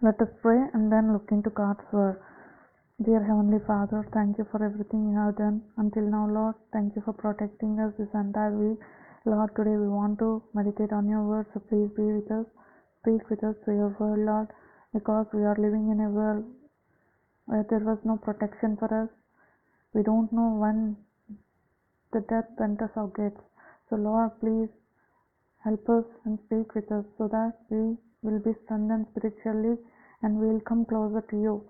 Let us pray and then look into God's word. Dear Heavenly Father, thank you for everything you have done until now, Lord. Thank you for protecting us this entire week. Lord, today we want to meditate on your word, so please be with us. Speak with us through your word, Lord, because we are living in a world where there was no protection for us. We don't know when the death enters our gates. So, Lord, please help us and speak with us so that we will be strengthened spiritually and we will come closer to you.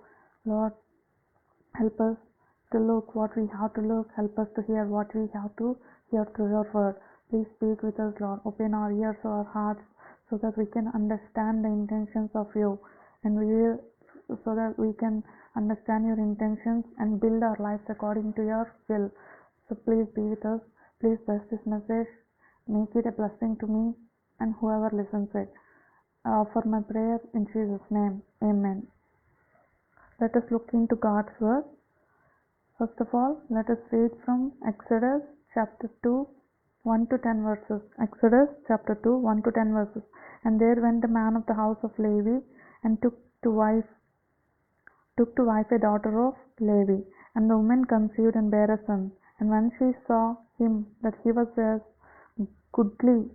Lord, help us to look what we have to look. Help us to hear what we have to hear through your word. Please speak with us, Lord. Open our ears, our hearts, so that we can understand the intentions of you, and so that we can understand your intentions and build our lives according to your will. So please be with us. Please bless this message. Make it a blessing to me and whoever listens it. I offer my prayer in Jesus' name. Amen. Let us look into God's word. First of all, let us read from Exodus chapter 2, 1 to 10 verses. Exodus chapter 2, 1 to 10 verses. And there went a man of the house of Levi and took to wife a daughter of Levi. And the woman conceived and bare a son. And when she saw him that he was a goodly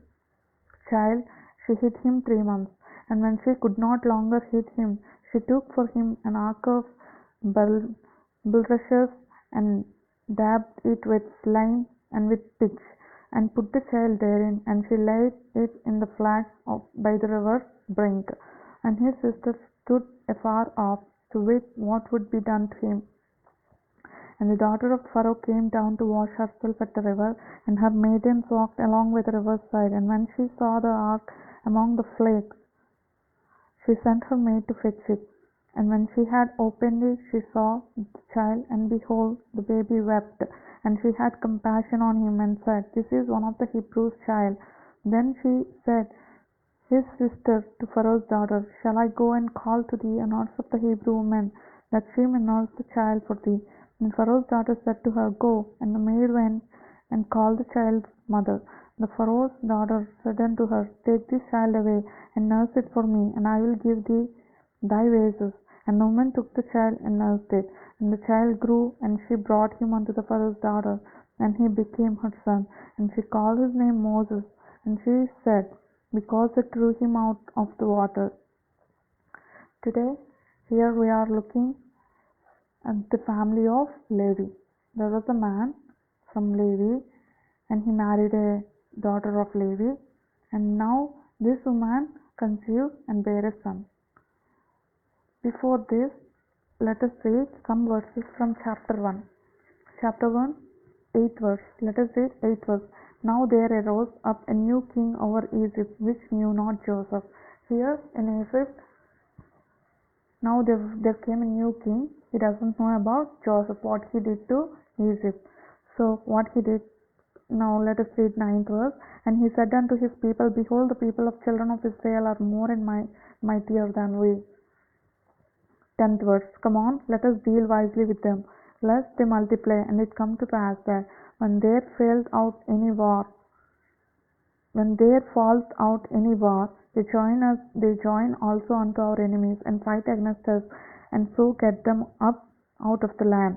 child, she hid him 3 months. And when she could not longer hid him, she took for him an ark of bulrushes and dabbed it with slime and with pitch, and put the child therein, and she laid it in the flags by the river's brink. And his sister stood afar off to wait what would be done to him. And the daughter of Pharaoh came down to wash herself at the river, and her maidens walked along by the river's side. And when she saw the ark among the flakes, she sent her maid to fetch it. And when she had opened it, she saw the child, and behold, the baby wept. And she had compassion on him, and said, This is one of the Hebrews' child. Then she said, his sister to Pharaoh's daughter, Shall I go and call to thee a nurse of the Hebrew woman, that she may nurse the child for thee? And Pharaoh's daughter said to her, Go. And the maid went and called the child's mother. The Pharaoh's daughter said unto her, Take this child away, and nurse it for me, and I will give thee thy wages. And the woman took the child and nursed it. And the child grew, and she brought him unto the Pharaoh's daughter, and he became her son. And she called his name Moses. And she said, Because it drew him out of the water. Today, here we are looking at the family of Levi. There was a man from Levi, and he married a daughter of Levi, and now this woman conceived and bare a son. Before this, let us read some verses from chapter 1. Chapter 1, 8th verse. Let us read 8th verse. Now there arose up a new king over Egypt, which knew not Joseph. Here in Egypt, now there came a new king. He doesn't know about Joseph, what he did to Egypt. So what he did, now let us read 9th verse. And he said unto his people, Behold, the people of children of Israel are more and mightier than we. 10th verse. Come on, let us deal wisely with them, lest they multiply. And it come to pass that when there falls out any war, they join also unto our enemies, and fight against us, and so get them up out of the land.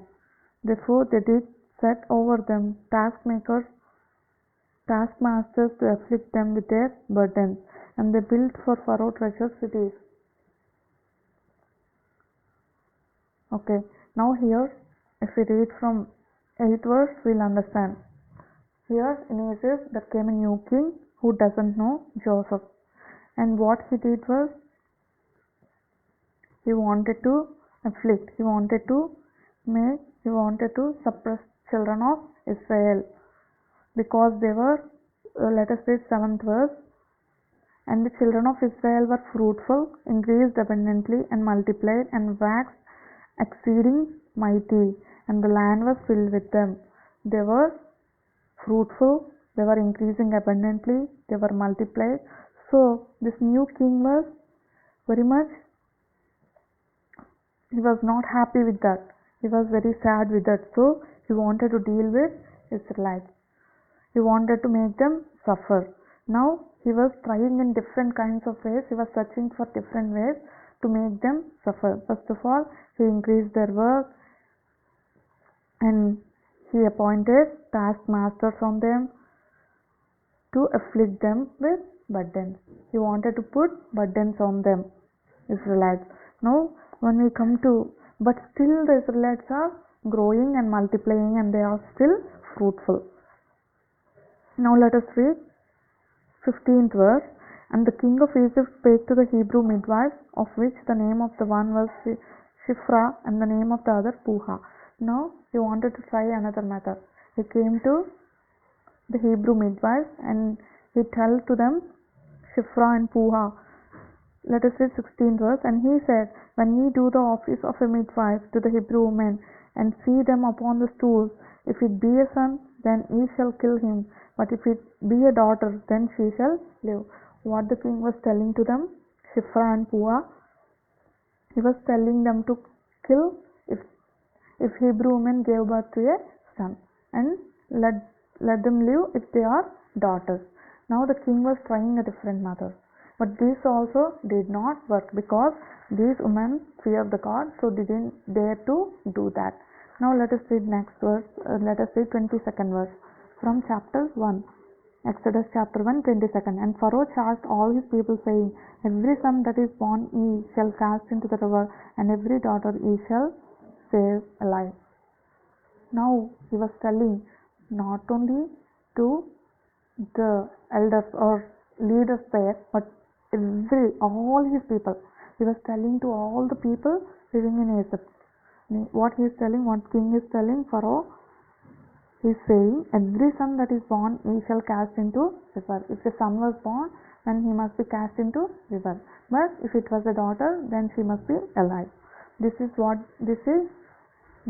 Therefore they did set over them taskmasters to afflict them with their burdens, and they built for Pharaoh treasure cities. Okay, now here, if we read from 8th verse, we'll understand. Here in Egypt, there came a new king who doesn't know Joseph. And what he did was, he wanted to afflict, he wanted to suppress children of Israel, because they were, let us read 7th verse. And the children of Israel were fruitful, increased abundantly, and multiplied, and waxed exceeding mighty, and the land was filled with them. They were fruitful, they were increasing abundantly, they were multiplied. So this new king was he was not happy with that. He was very sad with that. So he wanted to deal with Israelites. He wanted to make them suffer. Now he was trying in different kinds of ways. He was searching for different ways to make them suffer. First of all, he increased their work and he appointed taskmasters on them to afflict them with burdens. He wanted to put burdens on them, Israelites. Now, when we come to, but still the Israelites are growing and multiplying and they are still fruitful. Now let us read 15th verse. And the king of Egypt spake to the Hebrew midwives, of which the name of the one was Shiphrah and the name of the other Puah. Now he wanted to try another method. He came to the Hebrew midwives and he told to them Shiphrah and Puah. Let us read 16th verse. And he said, when ye do the office of a midwife to the Hebrew women, and see them upon the stools, if it be a son, then ye shall kill him, but if it be a daughter, then she shall live. What the king was telling to them, Shiphrah and Puah, he was telling them to kill if Hebrew women gave birth to a son, and let them live if they are daughters. Now the king was trying a different method, but this also did not work because these women feared the God, so didn't dare to do that. Now let us read next verse. Let us read 22nd verse from chapter 1. Exodus chapter 1, 22nd. And Pharaoh charged all his people, saying, every son that is born ye shall cast into the river, and every daughter ye shall save alive. Now he was telling not only to the elders or leaders there, but all his people. He was telling to all the people living in Egypt. What he is telling, what king is telling Pharaoh, he is saying, every son that is born he shall cast into river. If a son was born, then he must be cast into river. But if it was a daughter, then she must be alive. This is the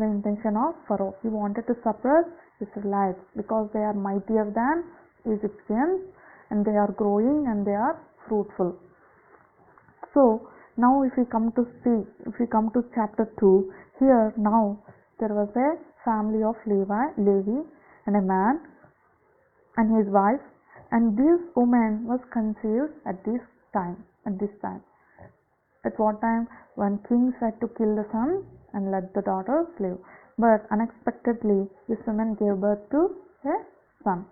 intention of Pharaoh. He wanted to suppress Israelites because they are mightier than Egyptians and they are growing and they are fruitful. So now if we come to chapter 2, here now there was a family of Levi and a man and his wife, and this woman was conceived at this time. At what time? When king said to kill the son and let the daughters live. But unexpectedly this woman gave birth to a son.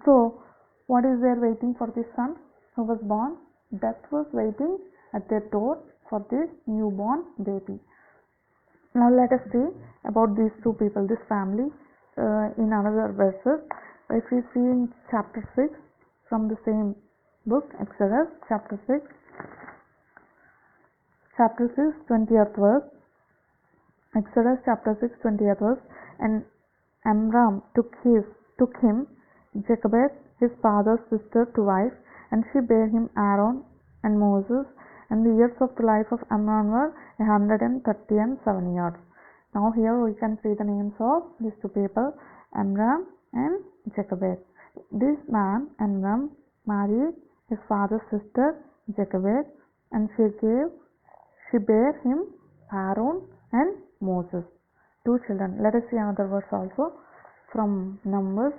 So what is there waiting for this son who was born? Death was waiting at their door for this newborn baby. Now let us see about these two people, this family, in another verses. If we see in chapter 6 from the same book, Exodus chapter 6, 20th verse. Exodus chapter 6, 20th verse. And Amram took him Jochebed, his father's sister, to wife, and she bare him Aaron and Moses. And the years of the life of Amram were 130 and 7 years. Now here we can see the names of these two people, Amram and Jochebed. This man, Amram, married his father's sister, Jochebed, and she bare him Aaron and Moses, two children. Let us see another verse also from Numbers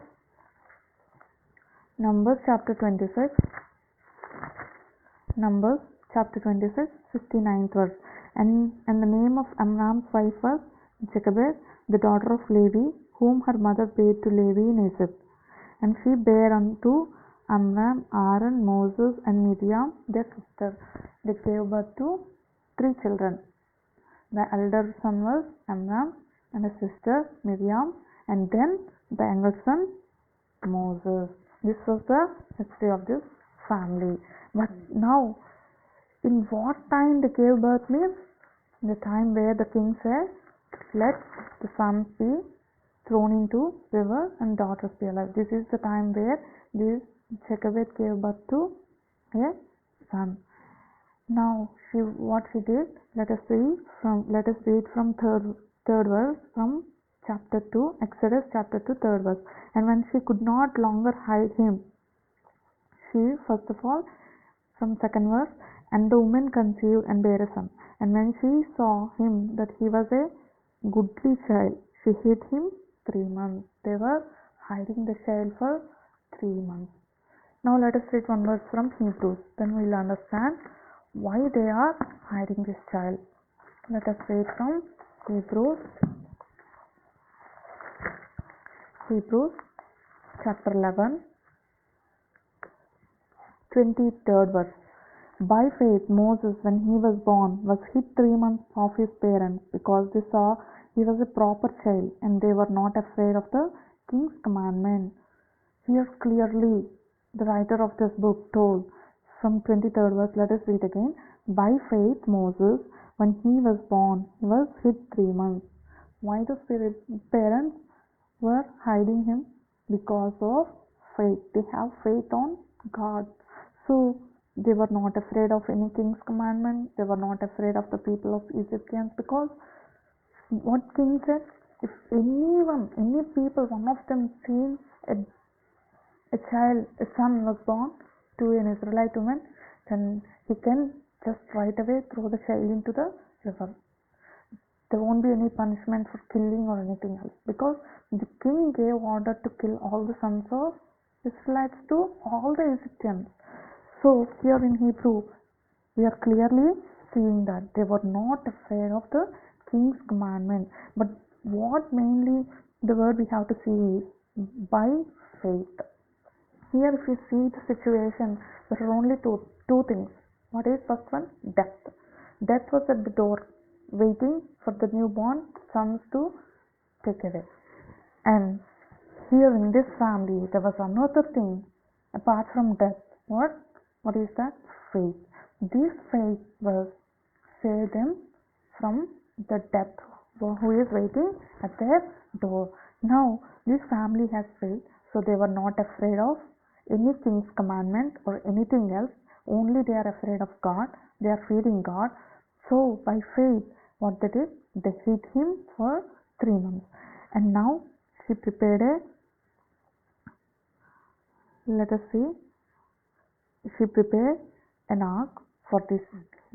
chapter 26. Numbers chapter 26, 59th verse. And the name of Amram's wife was Jochebed, the daughter of Levi, whom her mother bare to Levi in Egypt. And she bare unto Amram, Aaron, Moses, and Miriam, their sister. They gave birth to 3 children. The elder son was Amram, and his sister Miriam, and then the younger son Moses. This was the history of this family. But now, in what time they gave birth means? The time where the king said, let the sons be thrown into river and daughters be alive. This is the time where this Jochebed gave birth to a son. Now what she did, let us read from third verse from chapter 2, Exodus chapter 2, 3rd verse. And when she could not longer hide him, she, first of all, from 2nd verse, and the woman conceived and bare a son. And when she saw him that he was a goodly child, she hid him 3 months. They were hiding the child for 3 months. Now let us read one verse from Hebrews. Then we will understand why they are hiding this child? Let us read from Hebrews chapter 11, 23rd verse. By faith Moses, when he was born, was hid 3 months of his parents, because they saw he was a proper child, and they were not afraid of the king's commandment. Here clearly the writer of this book told from 23rd verse. Let us read again. By faith Moses, when he was born, he was hid 3 months. Why the parents were hiding him? Because of faith. They have faith on God. So they were not afraid of any king's commandment. They were not afraid of the people of Egyptians, because what king said, if any people, one of them seen a child, a son was born to an Israelite woman, then he can just right away throw the child into the river. There won't be any punishment for killing or anything else, because the king gave order to kill all the sons of Israelites to all the Egyptians. So here in Hebrew, we are clearly seeing that they were not afraid of the king's commandment. But what mainly the word we have to see is by faith. Here if you see the situation, there are only two things. What is first one? Death. Death was at the door, waiting for the newborn sons to take away. And here in this family, there was another thing apart from death. What is that? Faith. This faith was saved them from the death who is waiting at their door. Now this family has faith, so they were not afraid of any king's commandment or anything else. Only they are afraid of God. They are fearing God. So by faith, what they did, they hid him for 3 months. And now she prepared she prepared an ark for this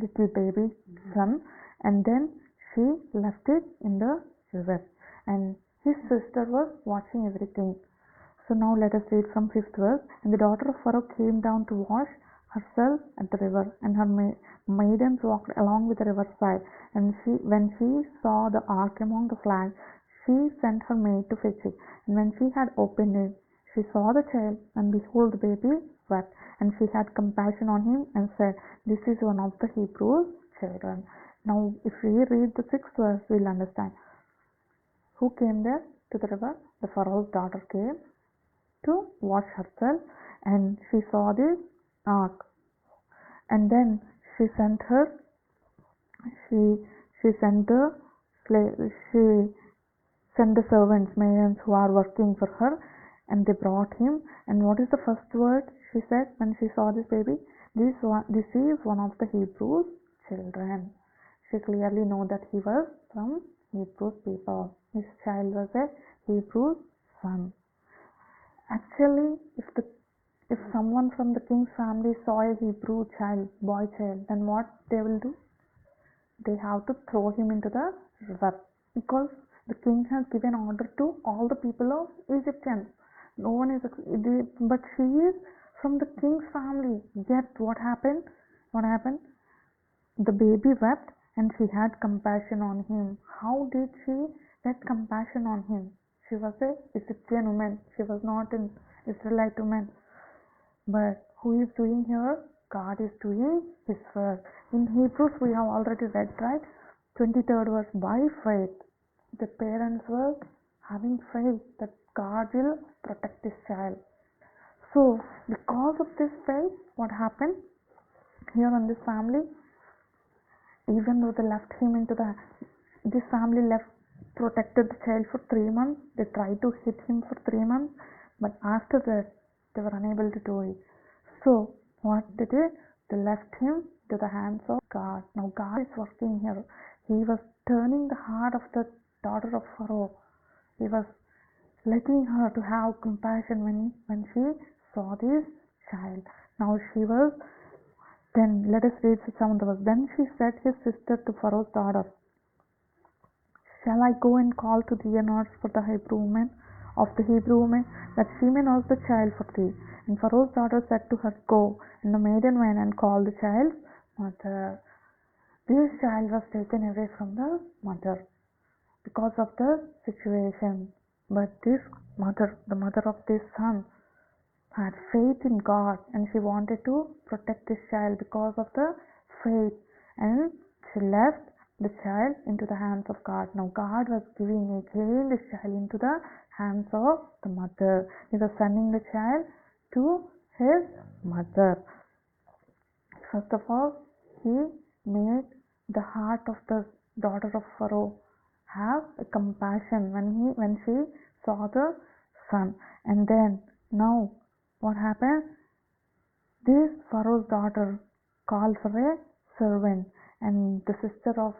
little baby son, and then she left it in the river, and his sister was watching everything. So now let us read from 5th verse. And the daughter of Pharaoh came down to wash herself at the river, and her maidens walked along with the riverside. And when she saw the ark among the flags, she sent her maid to fetch it. And when she had opened it, she saw the child, and behold, the baby wept. And she had compassion on him, and said, This is one of the Hebrew children. Now if we read the 6th verse, we'll understand. Who came there to the river? The Pharaoh's daughter came to wash herself, and she saw this ark, and then she sent the servants, maidens who are working for her, and they brought him. And what is the first word she said when she saw this baby? This is one of the Hebrew children. She clearly knew that he was from Hebrew people. His child was a Hebrew son. Actually, if someone from the king's family saw a Hebrew boy child, then what they will do? They have to throw him into the river, because the king has given order to all the people of Egyptians. No one is, but she is from the king's family. Yet what happened? The baby wept, and she had compassion on him. How did she get compassion on him? She was a Egyptian woman. She was not an Israelite woman. But who is doing here? God is doing His work. In Hebrews we have already read, right? 23rd verse. By faith, the parents were having faith that God will protect this child. So because of this faith, what happened here in this family? Even though they left him this family protected the child for 3 months. They tried to hit him for 3 months, but after that they were unable to do it. So what they did? They left him to the hands of God. Now God is working here. He was turning the heart of the daughter of Pharaoh. He was letting her to have compassion when she saw this child. Now then let us read some of the verse. Then she said his sister to Pharaoh's daughter, Shall I go and call to thee a nurse for the Hebrew woman, that she may nurse the child for thee? And Pharaoh's daughter said to her, Go. And the maiden went and called the child's mother. This child was taken away from the mother because of the situation. But this mother, the mother of this son, had faith in God, and she wanted to protect this child because of the faith, and she left the child into the hands of God. Now God was giving again this child into the hands of the mother. He was sending the child to his mother. First of all, he made the heart of the daughter of Pharaoh have a compassion when she saw the son. And then now what happened? This Pharaoh's daughter called for a servant, and the sister of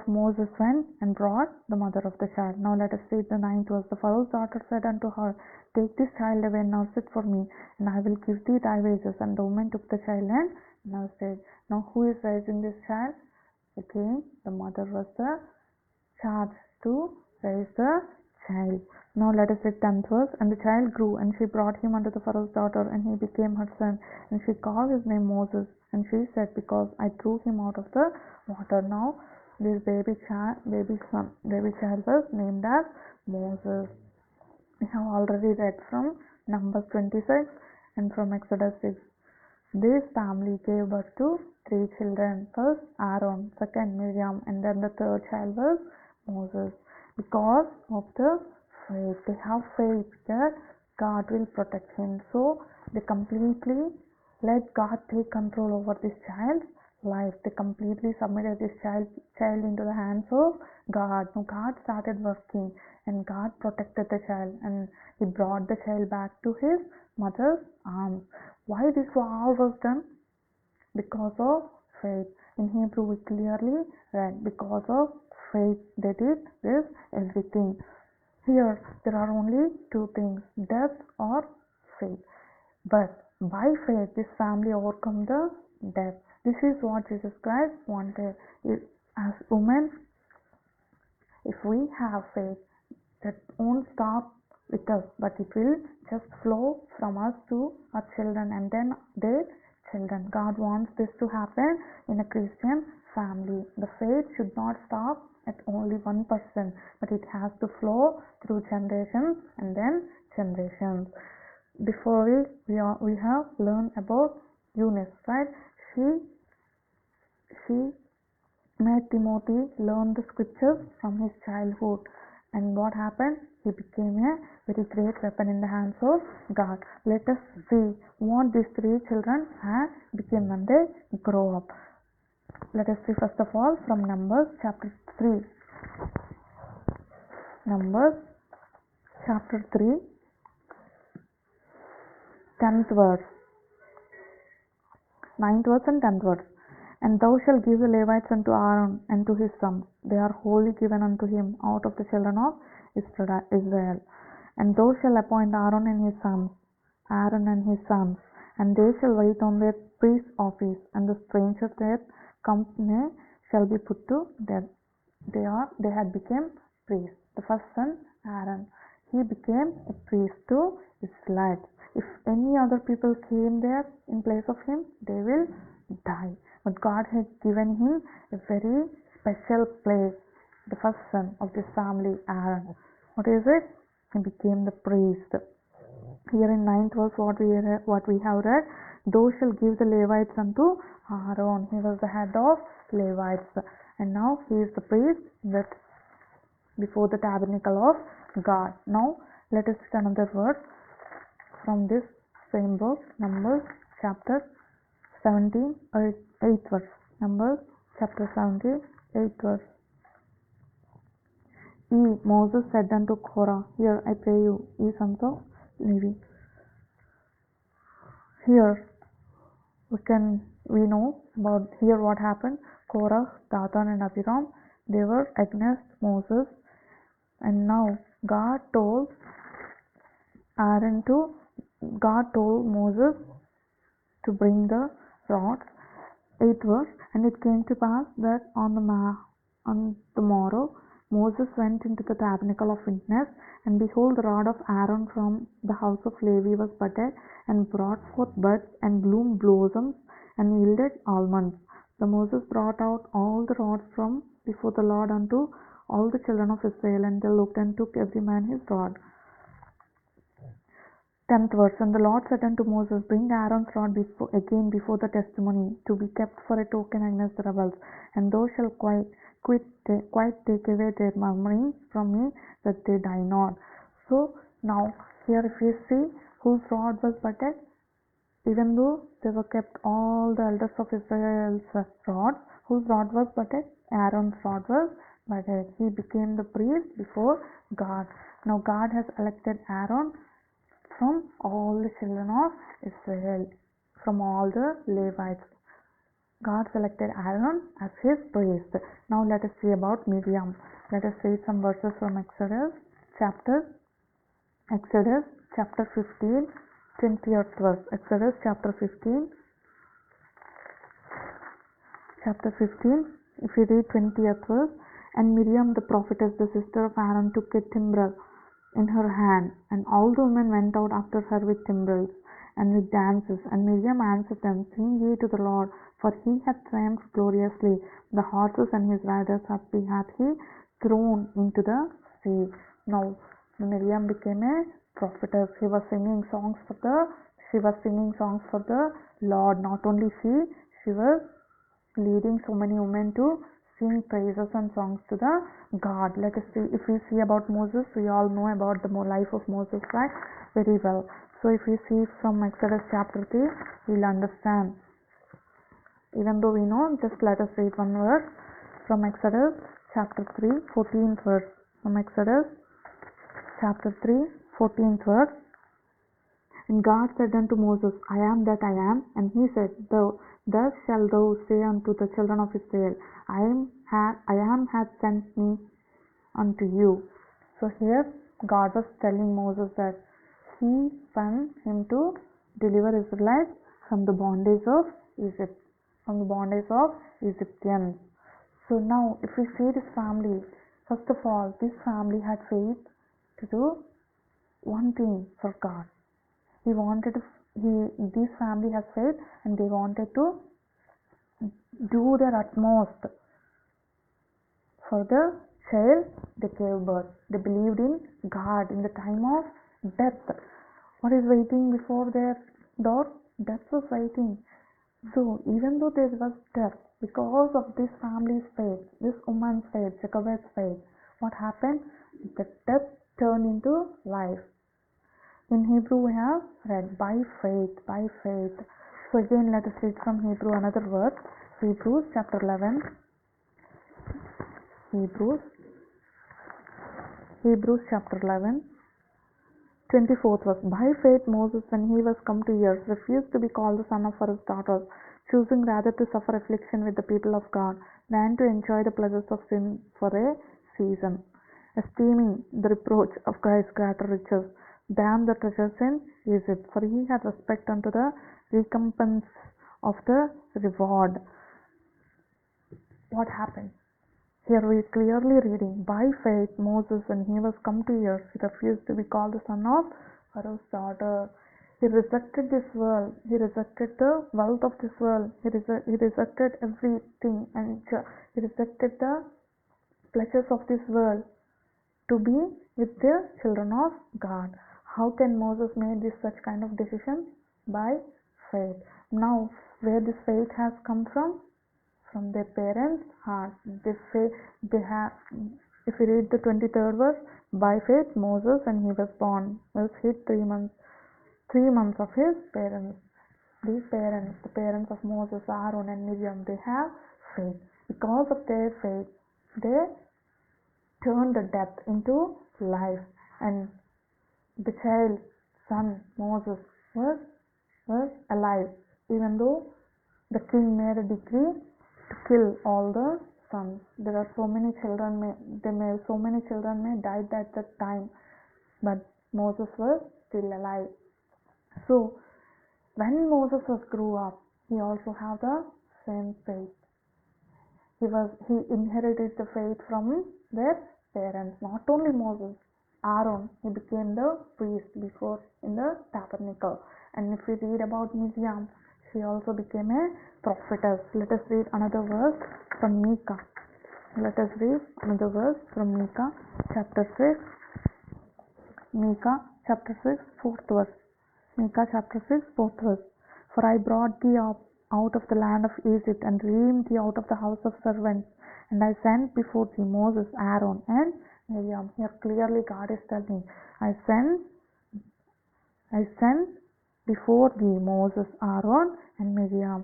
Moses went and brought the mother of the child. Now let us read the 9th verse. The Pharaoh's daughter said unto her, Take this child away and nurse it for me, and I will give thee thy wages. And the woman took the child and nursed it. Now who is raising this child? Again, the mother was the charged to raise the child. Now let us read 10th verse. And the child grew, and she brought him unto the Pharaoh's daughter, and he became her son. And she called his name Moses. And she said, Because I drew him out of the water. Now this baby child was named as Moses. We have already read from Numbers 26 and from Exodus 6. This family gave birth to 3 children. First Aaron, second Miriam, and then the third child was Moses. Because of the faith, they have faith that God will protect him. So they completely let God take control over this child's life. They completely submitted this child into the hands of God. Now God started working, and God protected the child, and he brought the child back to his mother's arms. Why this all was done? Because of faith. In Hebrew we clearly read, because of faith they did this everything. Here there are only 2 things, death or faith. But by faith this family overcome the death. This is what Jesus Christ wanted. As women, if we have faith, that won't stop with us, but it will just flow from us to our children and then their children. God wants this to happen in a Christian family. The faith should not stop at only one person, but it has to flow through generations and then generations. Before we have learned about Eunice, right? She made Timothy learn the scriptures from his childhood, and what happened? He became a very great weapon in the hands of God. Let us see what these 3 children had become when they grow up. Let us see first of all from Numbers chapter 3. Numbers chapter 3, 10th verse, 9th verse and 10th verse. And thou shalt give the Levites unto Aaron and to his sons. They are wholly given unto him out of the children of Israel. And thou shalt appoint Aaron and his sons, and they shall wait on their priest's office, and the strangers that come near shall be put to death. They had become priests. The first son, Aaron, he became a priest to Israelites. If any other people came there in place of him, they will die. But God had given him a very special place. The first son of this family, Aaron. What is it? He became the priest. Here in 9th verse, what we have read, thou shalt give the Levites unto Aaron. He was the head of Levites, and now he is the priest that before the tabernacle of God. Now let us read another verse from this same book, Numbers chapter 17, 8th verse. Numbers chapter 17, 8th verse. Moses said unto Korah, Hear, I pray you, ye sons of Levi. Here we know about here what happened. Korah, Dathan and Abiram, they were against Moses, and now God told Moses to bring the rods. 8th verse. And it came to pass that on the morrow Moses went into the tabernacle of witness, and behold, the rod of Aaron from the house of Levi was budded, and brought forth buds, and bloomed blossoms, and yielded almonds. The Moses brought out all the rods from before the Lord unto all the children of Israel, and they looked and took every man his rod. 10th verse. And the Lord said unto Moses, Bring Aaron's rod again before the testimony, to be kept for a token against the rebels, and thou shalt quite take away their murmuring from me, that they die not. So now here if you see whose rod was budded, even though they were kept all the elders of Israel's rods, whose rod was budded? Aaron's rod was budded. He became the priest before God. Now God has elected Aaron from all the children of Israel, from all the Levites. God selected Aaron as his priest. Now let us see about Miriam. Let us read some verses from Exodus chapter 15, 20th verse. Exodus chapter 15, if you read 20th verse. And Miriam the prophetess, the sister of Aaron, took a timbrel in her hand, and all the women went out after her with timbrels and with dances. And Miriam answered them, Sing ye to the Lord, for he hath triumphed gloriously. The horses and his riders hath he thrown into the sea. Now Miriam became a prophetess. She was singing songs for the Lord. Not only she was leading so many women to sing praises and songs to the God. Let us see, if we see about Moses, we all know about the life of Moses, right? Very well. So if we see from Exodus chapter 3, we'll understand. Even though we know, just let us read one verse from Exodus chapter 3, 14th verse. From Exodus chapter 3, 14th verse. And God said unto Moses, I am that I am. And he said, Thus shalt thou say unto the children of Israel, I am hath sent me unto you. So here God was telling Moses that he sent him to deliver Israelites from the bondage of Egypt, from the bondage of Egyptians. So now if we see this family, first of all, this family had faith to do one thing for God. This family has faith, and they wanted to do their utmost for the child they gave birth. They believed in God in the time of death. What is waiting before their door? Death was waiting. So even though there was death, because of this family's faith, this woman's faith, Jacob's faith, what happened? The death turned into life. In Hebrew we have read by faith. So again let us read from Hebrew another verse. Hebrews chapter 11. Hebrews chapter 11, 24th verse. By faith Moses, when he was come to years, refused to be called the son of his daughters, choosing rather to suffer affliction with the people of God than to enjoy the pleasures of sin for a season, esteeming the reproach of Christ greater riches than the treasures in Egypt, for he had respect unto the recompense of the reward. What happened? Here we are clearly reading, by faith Moses, when he was come to years, he refused to be called the son of Pharaoh's daughter. He rejected this world. He rejected the wealth of this world. He rejected everything, and he rejected the pleasures of this world to be with the children of God. How can Moses make this such kind of decision? By faith. Now, where this faith has come from? From their parents' heart. They have. If we read the 23rd verse, by faith Moses, when he was born, was hid 3 months of his parents. These parents, the parents of Moses, Aaron, and Miriam, they have faith. Because of their faith, they turned the death into life, and the child son Moses was alive, even though the king made a decree to kill all the sons. There are so many children may died at that time, but Moses was still alive. So when Moses grew up, he also had the same faith. He inherited the faith from their parents. Not only Moses, Aaron, he became the priest before in the tabernacle. And if we read about Miriam, she also became a prophetess. Let us read another verse from Micah. Let us read another verse from Micah chapter 6. Micah chapter 6, 4th verse. Micah chapter 6, 4th verse. For I brought thee up out of the land of Egypt, and redeemed thee out of the house of servants. And I sent before thee Moses, Aaron, and Miriam. Here clearly God is telling, I sent before thee Moses, Aaron, and Miriam.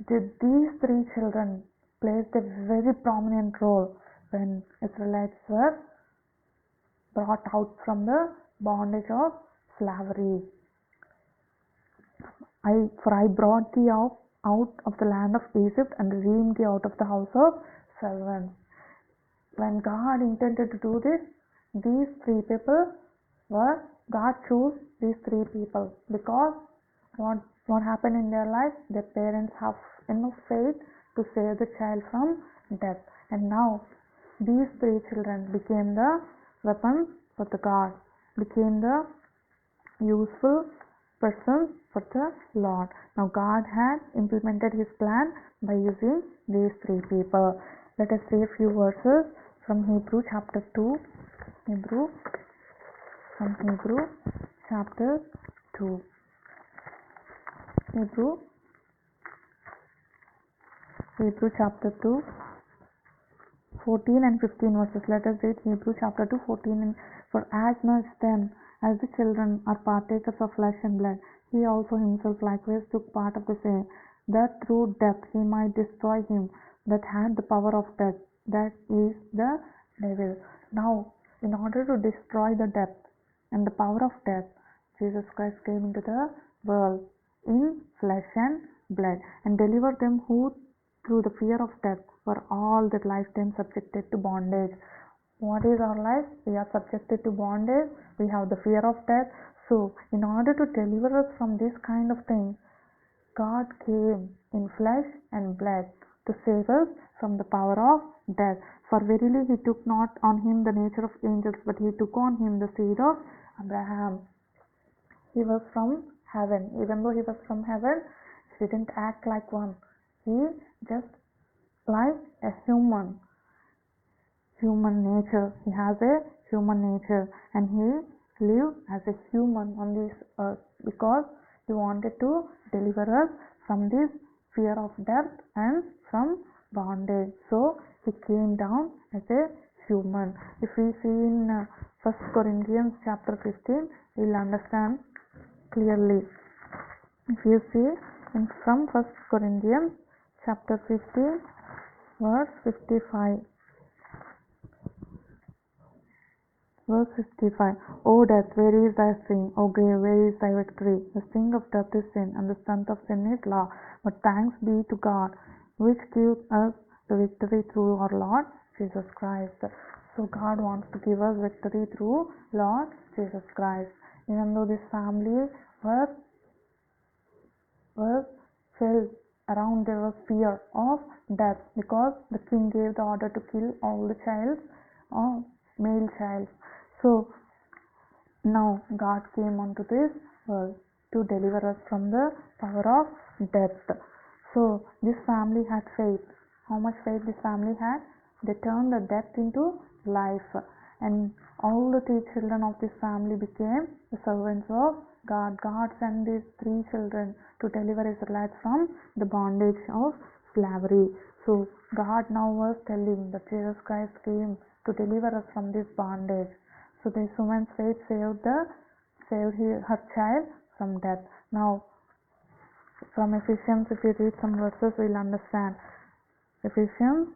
These three children played a very prominent role when Israelites were brought out from the bondage of slavery. For I brought thee out of the land of Egypt, and redeemed thee out of the house of servants. When God intended to do this, these three people God chose these three people because what happened in their life, their parents have enough faith to save the child from death. And now these three children became the weapons for the God, became the useful persons for the Lord. Now God had implemented his plan by using these three people. Let us say a few verses from Hebrew chapter 2. Hebrew chapter 2. Hebrew chapter 2, 14 and 15 verses. Let us read Hebrew chapter 2, 14. And for as much then as the children are partakers of flesh and blood, he also himself likewise took part of the same, that through death he might destroy him that had the power of death, that is the devil. Now, in order to destroy the death and the power of death, Jesus Christ came into the world in flesh and blood, and delivered them who through the fear of death were all their lifetime subjected to bondage. What is our life? We are subjected to bondage. We have the fear of death. So, in order to deliver us from this kind of thing, God came in flesh and blood to save us from the power of death. For verily he took not on him the nature of angels, but he took on him the seed of Abraham. He was from heaven. Even though he was from heaven, he didn't act like one. He just like a human nature. He has a human nature, and he lived as a human on this earth because he wanted to deliver us from this fear of death and from bondage. So he came down as a human. If we see in 1 Corinthians chapter 15, we'll understand clearly. If you see from 1 Corinthians chapter 15, verse 55. Verse 55. O death, where is thy sting? O grave, where is thy victory? The sting of death is sin, and the strength of sin is law. But thanks be to God, which gives us the victory through our Lord Jesus Christ. So God wants to give us victory through Lord Jesus Christ. Even though this family was filled around, there was fear of death because the king gave the order to kill all the male child. So now God came onto this world to deliver us from the power of death. So this family had faith. How much faith this family had? They turned the death into life, and all the three children of this family became the servants of God. God sent these three children to deliver Israelites from the bondage of slavery. So God now was telling that Jesus Christ came to deliver us from this bondage. So this woman's faith saved her child from death. Now from Ephesians, if you read some verses, we'll understand. Ephesians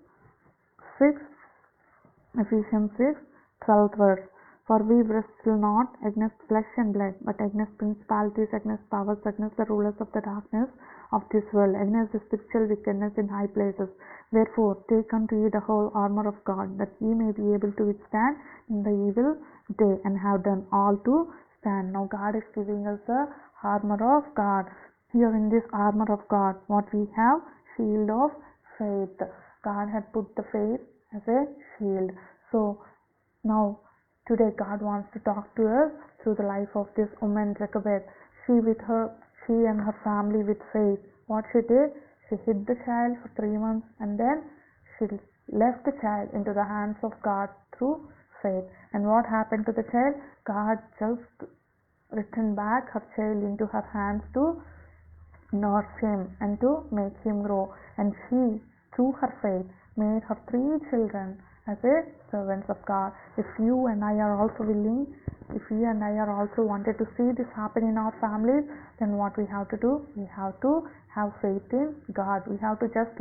6, 12th verse. For we wrestle not against flesh and blood, but against principalities, against powers, against the rulers of the darkness of this world, against the spiritual wickedness in high places. Wherefore, take unto you the whole armor of God, that ye may be able to withstand in the evil day, and have done all to stand. Now God is giving us the armor of God. Here in this armor of God, what we have? Shield of faith. God had put the faith as a shield. So now today God wants to talk to us through the life of this woman Jochebed. She and her family with faith what she did, she hid the child for 3 months, and then she left the child into the hands of God through faith. And what happened to the child? God just returned back her child into her hands to nurse him and to make him grow. And she, through her faith, made her 3 children as a servants of God. If you and I are also willing, if you and I are also wanted to see this happen in our families, then what we have to do? We have to have faith in God. We have to just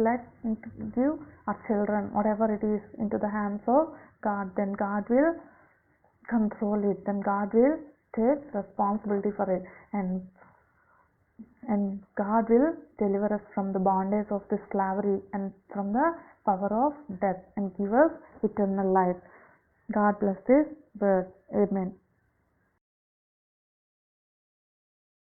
give our children, whatever it is, into the hands of God. Then God will control it. Then God will take responsibility for it. And God will deliver us from the bondage of the slavery and from the power of death and give us eternal life. God bless this word. Amen.